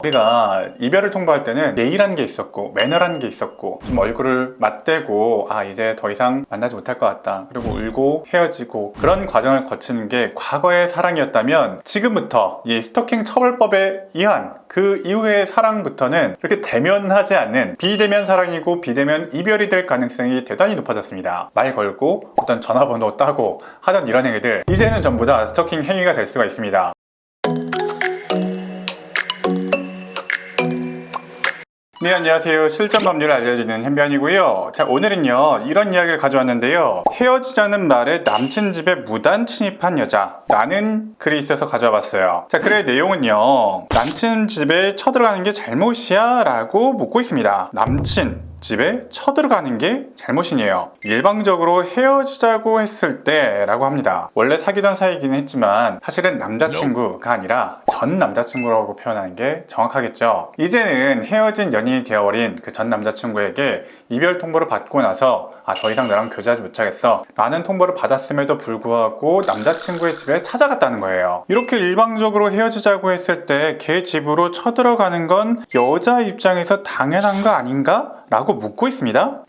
우리가 이별을 통보할 때는 예의라는 게 있었고 매너라는 게 있었고 좀 얼굴을 맞대고 이제 더 이상 만나지 못할 것 같다, 그리고 울고 헤어지고 그런 과정을 거치는 게 과거의 사랑이었다면, 지금부터 이 스토킹 처벌법에 의한 그 이후의 사랑부터는 그렇게 대면하지 않는 비대면 사랑이고 비대면 이별이 될 가능성이 대단히 높아졌습니다. 말 걸고 어떤 전화번호 따고 하던 이런 행위들, 이제는 전부 다 스토킹 행위가 될 수가 있습니다. 네, 안녕하세요. 실전 법률을 알려드리는 현변이고요. 자, 오늘은요 이런 이야기를 가져왔는데요, 헤어지자는 말에 남친 집에 무단 침입한 여자라는 글이 있어서 가져와 봤어요. 자, 글의 내용은요, 남친 집에 쳐들어가는 게 잘못이야? 라고 묻고 있습니다. 남친 집에 쳐들어가는 게 잘못이네요. 일방적으로 헤어지자고 했을 때 라고 합니다. 원래 사귀던 사이이긴 했지만 사실은 남자친구가 아니라 전 남자친구라고 표현하는 게 정확하겠죠. 이제는 헤어진 연인이 되어버린 그 전 남자친구에게 이별 통보를 받고 나서 더 이상 너랑 교제하지 못하겠어 라는 통보를 받았음에도 불구하고 남자친구의 집에 찾아갔다는 거예요. 이렇게 일방적으로 헤어지자고 했을 때 걔 집으로 쳐들어가는 건 여자 입장에서 당연한 거 아닌가? 라고 묻고 있습니다.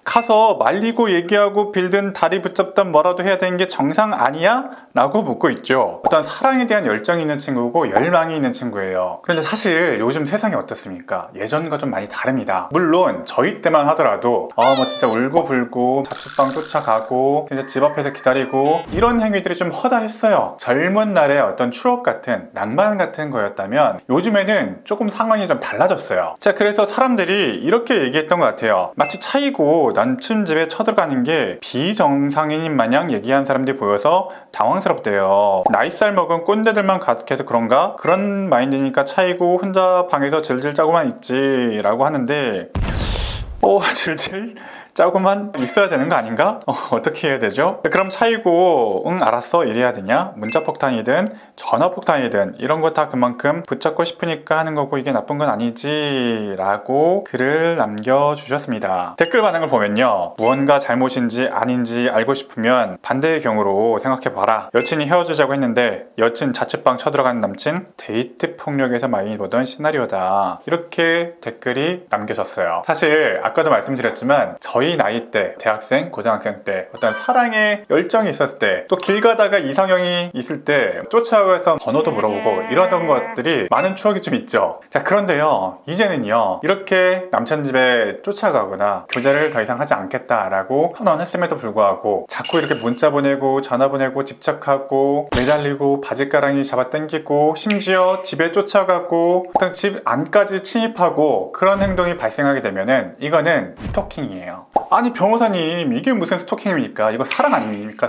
가서 말리고 얘기하고 빌든 다리 붙잡든 뭐라도 해야 되는 게 정상 아니야? 라고 묻고 있죠. 어떤 사랑에 대한 열정이 있는 친구고 열망이 있는 친구예요. 그런데 사실 요즘 세상이 어떻습니까? 예전과 좀 많이 다릅니다. 물론 저희 때만 하더라도 뭐 진짜 울고불고 자취방 쫓아가고 진짜 집 앞에서 기다리고 이런 행위들이 좀 허다했어요. 젊은 날의 어떤 추억 같은 낭만 같은 거였다면 요즘에는 조금 상황이 좀 달라졌어요. 자, 그래서 사람들이 이렇게 얘기했던 것 같아요. 마치 차이고 남친 집에 쳐들어가는 게 비정상인인 마냥 얘기한 사람들이 보여서 당황스럽대요. 나이살 먹은 꼰대들만 가득해서 그런가? 그런 마인드니까 차이고 혼자 방에서 질질 짜고만 있지 라고 하는데, 질질 짜고만 있어야 되는 거 아닌가? 어떻게 해야 되죠? 그럼 차이고 응 알았어 이래야 되냐? 문자폭탄이든 전화폭탄이든 이런 거 다 그만큼 붙잡고 싶으니까 하는 거고 이게 나쁜 건 아니지 라고 글을 남겨주셨습니다. 댓글 반응을 보면요, 무언가 잘못인지 아닌지 알고 싶으면 반대의 경우로 생각해봐라. 여친이 헤어지자고 했는데 여친 자취방 쳐들어가는 남친, 데이트 폭력에서 많이 보던 시나리오다, 이렇게 댓글이 남겨졌어요. 사실 아까도 말씀드렸지만 저희 나이 때, 대학생, 고등학생 때 어떤 사랑의 열정이 있었을 때, 또 길 가다가 이상형이 있을 때 쫓아가서 번호도 물어보고 이러던 것들이 많은 추억이 좀 있죠. 자, 그런데요 이제는요 이렇게 남친 집에 쫓아가거나 교제를 더 이상 하지 않겠다라고 선언했음에도 불구하고 자꾸 이렇게 문자 보내고 전화 보내고 집착하고 매달리고 바지가랑이 잡아당기고 심지어 집에 쫓아가고 어떤 집 안까지 침입하고 그런 행동이 발생하게 되면은 이거는 스토킹이에요. 아니 변호사님, 이게 무슨 스토킹입니까? 이거 사랑 아닙니까?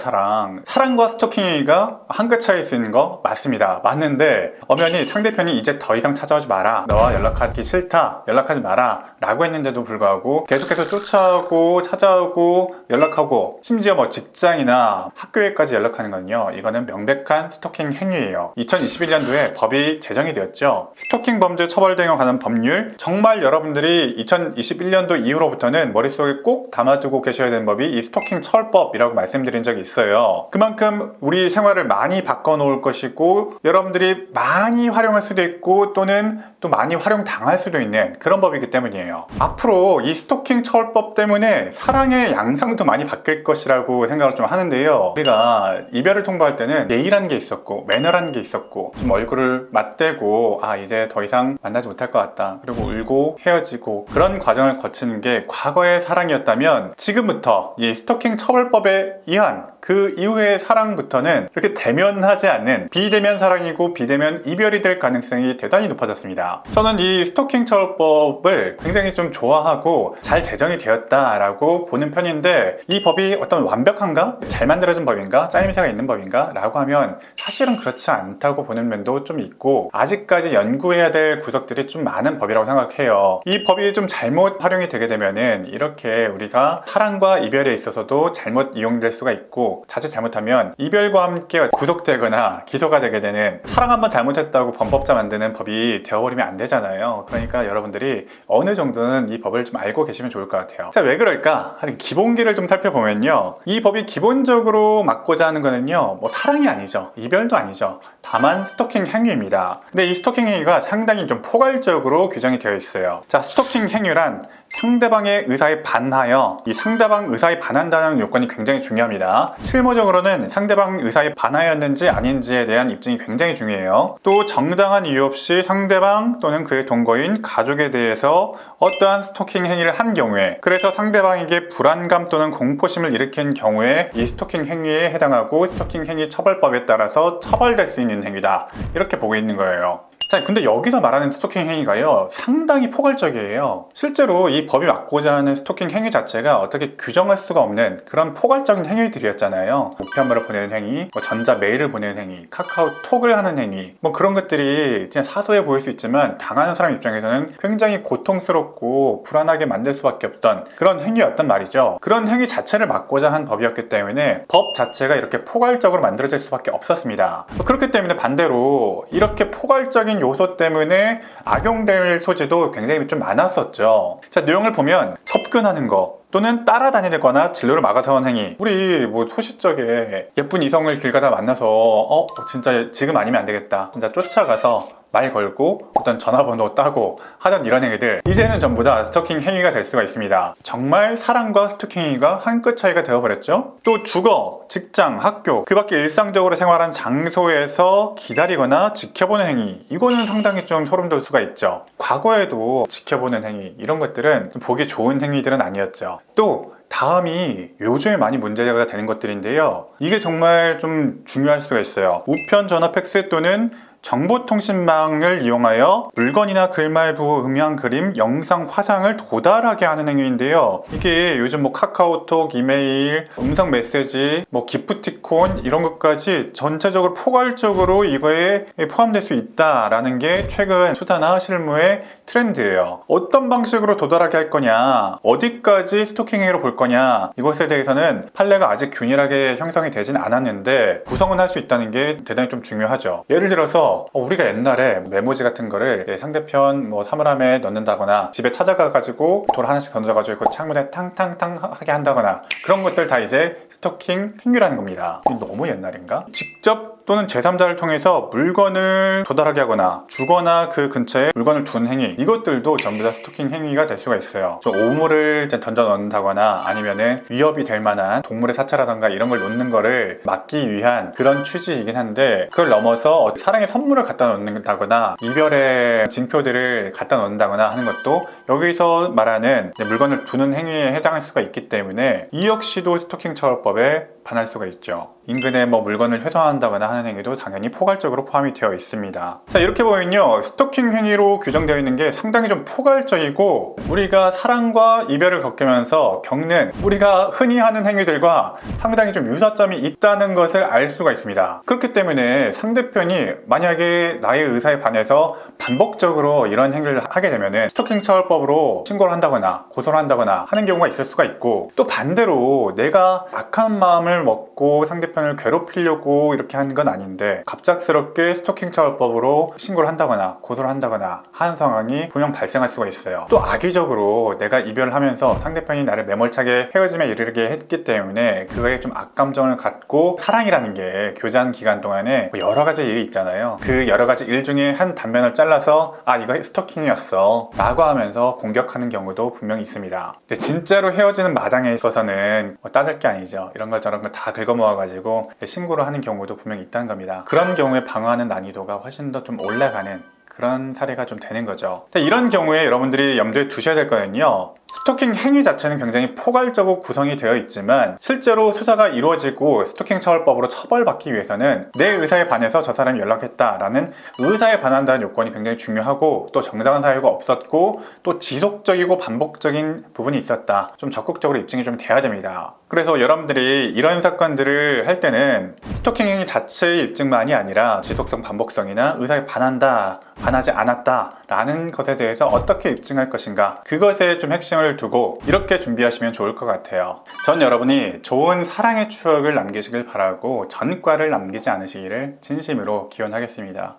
사랑과 스토킹이가 한 끗 차이 있는 거 맞습니다. 맞는데 엄연히 상대편이 이제 더 이상 찾아오지 마라, 너와 연락하기 싫다, 연락하지 마라 라고 했는데도 불구하고 계속해서 쫓아오고 찾아오고 연락하고 심지어 뭐 직장이나 학교에까지 연락하는 건요, 이거는 명백한 스토킹 행위예요. 2021년도에 법이 제정이 되었죠. 스토킹 범죄 처벌 등에 관한 법률, 정말 여러분들이 2021년도 이후로부터는 머릿속에 꼭 담아두고 계셔야 되는 법이 이 스토킹 처벌법이라고 말씀드린 적이 있어요. 그만큼 우리 생활을 많이 바꿔놓을 것이고 여러분들이 많이 활용할 수도 있고 또는 또 많이 활용당할 수도 있는 그런 법이기 때문이에요. 앞으로 이 스토킹 처벌법 때문에 사랑의 양상도 많이 바뀔 것이라고 생각을 좀 하는데요, 우리가 이별을 통보할 때는 예의라는 게 있었고 매너라는 게 있었고 좀 얼굴을 맞대고 이제 더 이상 만나지 못할 것 같다, 그리고 울고 헤어지고 그런 과정을 거치는 게 과거의 사랑이었다면, 지금부터 이 스토킹 처벌법에 의한 그 이후의 사랑부터는 그렇게 대면하지 않는 비대면 사랑이고 비대면 이별이 될 가능성이 대단히 높아졌습니다. 저는 이 스토킹 처벌법을 굉장히 좀 좋아하고 잘 제정이 되었다라고 보는 편인데, 이 법이 어떤 완벽한가? 잘 만들어진 법인가? 짜임새가 있는 법인가? 라고 하면 사실은 그렇지 않다고 보는 면도 좀 있고, 아직까지 연구해야 될 구석들이 좀 많은 법이라고 생각해요. 이 법이 좀 잘못 활용이 되게 되면은 이렇게 우리가 사랑과 이별에 있어서도 잘못 이용될 수가 있고, 자칫 잘못하면 이별과 함께 구속되거나 기소가 되게 되는, 사랑 한번 잘못했다고 범법자 만드는 법이 되어버리면 되면 안 되잖아요. 그러니까 여러분들이 어느 정도는 이 법을 좀 알고 계시면 좋을 것 같아요. 자, 왜 그럴까? 하여튼 기본기를 좀 살펴보면요, 이 법이 기본적으로 막고자 하는 거는요, 뭐 사랑이 아니죠, 이별도 아니죠. 다만 스토킹 행위입니다. 근데 이 스토킹 행위가 상당히 좀 포괄적으로 규정이 되어 있어요. 자, 스토킹 행위란 상대방의 의사에 반하여, 이 상대방 의사에 반한다는 요건이 굉장히 중요합니다. 실무적으로는 상대방 의사에 반하였는지 아닌지에 대한 입증이 굉장히 중요해요. 또 정당한 이유 없이 상대방 또는 그의 동거인, 가족에 대해서 어떠한 스토킹 행위를 한 경우에, 그래서 상대방에게 불안감 또는 공포심을 일으킨 경우에 이 스토킹 행위에 해당하고 스토킹 행위 처벌법에 따라서 처벌될 수 있는 행위다, 이렇게 보고 있는 거예요. 자, 근데 여기서 말하는 스토킹 행위가요, 상당히 포괄적이에요. 실제로 이 법이 막고자 하는 스토킹 행위 자체가 어떻게 규정할 수가 없는 그런 포괄적인 행위들이었잖아요. 우편물을 보내는 행위, 뭐 전자 메일을 보내는 행위, 카카오톡을 하는 행위, 뭐 그런 것들이 그냥 사소해 보일 수 있지만 당하는 사람 입장에서는 굉장히 고통스럽고 불안하게 만들 수밖에 없던 그런 행위였단 말이죠. 그런 행위 자체를 막고자 한 법이었기 때문에 법 자체가 이렇게 포괄적으로 만들어질 수밖에 없었습니다. 그렇기 때문에 반대로 이렇게 포괄적인 요소 때문에 악용될 소지도 굉장히 좀 많았었죠. 자, 내용을 보면 접근하는 거 또는 따라다니거나 진로를 막아서는 행위, 우리 뭐 소시적에 예쁜 이성을 길 가다 만나서 진짜 지금 아니면 안 되겠다, 진짜 쫓아가서 말 걸고 어떤 전화번호 따고 하던 이런 행위들, 이제는 전부 다 스토킹 행위가 될 수가 있습니다. 정말 사랑과 스토킹 행위가 한 끗 차이가 되어버렸죠. 또 주거, 직장, 학교, 그 밖에 일상적으로 생활한 장소에서 기다리거나 지켜보는 행위, 이거는 상당히 좀 소름 돋을 수가 있죠. 과거에도 지켜보는 행위, 이런 것들은 좀 보기 좋은 행위들은 아니었죠. 또 다음이 요즘에 많이 문제가 되는 것들인데요, 이게 정말 좀 중요할 수가 있어요. 우편, 전화, 팩스 또는 정보통신망을 이용하여 물건이나 글말부, 음향, 그림, 영상, 화상을 도달하게 하는 행위인데요, 이게 요즘 뭐 카카오톡, 이메일, 음성 메시지, 뭐 기프티콘 이런 것까지 전체적으로 포괄적으로 이거에 포함될 수 있다라는 게 최근 수사나 실무의 트렌드예요. 어떤 방식으로 도달하게 할 거냐, 어디까지 스토킹 행위로 볼 거냐, 이것에 대해서는 판례가 아직 균일하게 형성이 되진 않았는데 구성은 할 수 있다는 게 대단히 좀 중요하죠. 예를 들어서 우리가 옛날에 메모지 같은 거를 상대편 뭐 사물함에 넣는다거나 집에 찾아가 가지고 돌 하나씩 던져가지고 그 창문에 탕탕탕 하게 한다거나, 그런 것들 다 이제 스토킹 행위라는 겁니다. 너무 옛날인가? 직접 또는 제3자를 통해서 물건을 도달하게 하거나 주거나 그 근처에 물건을 둔 행위, 이것들도 전부 다 스토킹 행위가 될 수가 있어요. 오물을 던져 넣는다거나 아니면은 위협이 될 만한 동물의 사체라던가 이런 걸 놓는 거를 막기 위한 그런 취지이긴 한데, 그걸 넘어서 사랑의 선물을 갖다 놓는다거나 이별의 징표들을 갖다 놓는다거나 하는 것도 여기서 말하는 물건을 두는 행위에 해당할 수가 있기 때문에 이 역시도 스토킹 처벌법에 반할 수가 있죠. 인근에 뭐 물건을 훼손한다거나 하는 행위도 당연히 포괄적으로 포함이 되어 있습니다. 자, 이렇게 보면요, 스토킹 행위로 규정되어 있는 게 상당히 좀 포괄적이고, 우리가 사랑과 이별을 겪으면서 겪는 우리가 흔히 하는 행위들과 상당히 좀 유사점이 있다는 것을 알 수가 있습니다. 그렇기 때문에 상대편이 만약에 나의 의사에 반해서 반복적으로 이런 행위를 하게 되면은 스토킹 처벌법으로 신고를 한다거나 고소를 한다거나 하는 경우가 있을 수가 있고, 또 반대로 내가 악한 마음을 먹고 상대편을 괴롭히려고 이렇게 하는 건 아닌데 갑작스럽게 스토킹 처벌법으로 신고를 한다거나 고소를 한다거나 하는 상황이 분명 발생할 수가 있어요. 또 악의적으로 내가 이별을 하면서 상대편이 나를 매몰차게 헤어짐에 이르게 했기 때문에 그거에 좀 악감정을 갖고, 사랑이라는 게 교제하는 기간 동안에 여러 가지 일이 있잖아요. 그 여러 가지 일 중에 한 단면을 잘라서 이거 스토킹이었어 라고 하면서 공격하는 경우도 분명히 있습니다. 근데 진짜로 헤어지는 마당에 있어서는 따질 게 아니죠. 이런 걸 저런 걸 다 긁어모아가지고 신고를 하는 경우도 분명히 있다는 겁니다. 그런 경우에 방어하는 난이도가 훨씬 더 좀 올라가는 그런 사례가 좀 되는 거죠. 이런 경우에 여러분들이 염두에 두셔야 될 거는요, 스토킹 행위 자체는 굉장히 포괄적으로 구성이 되어 있지만 실제로 수사가 이루어지고 스토킹 처벌법으로 처벌받기 위해서는 내 의사에 반해서 저 사람이 연락했다라는 의사에 반한다는 요건이 굉장히 중요하고, 또 정당한 사유가 없었고 또 지속적이고 반복적인 부분이 있었다, 좀 적극적으로 입증이 좀 돼야 됩니다. 그래서 여러분들이 이런 사건들을 할 때는 스토킹 행위 자체의 입증만이 아니라 지속성, 반복성이나 의사에 반한다, 반하지 않았다 라는 것에 대해서 어떻게 입증할 것인가, 그것에 좀 핵심을 두고 이렇게 준비하시면 좋을 것 같아요. 전 여러분이 좋은 사랑의 추억을 남기시길 바라고 전과를 남기지 않으시기를 진심으로 기원하겠습니다.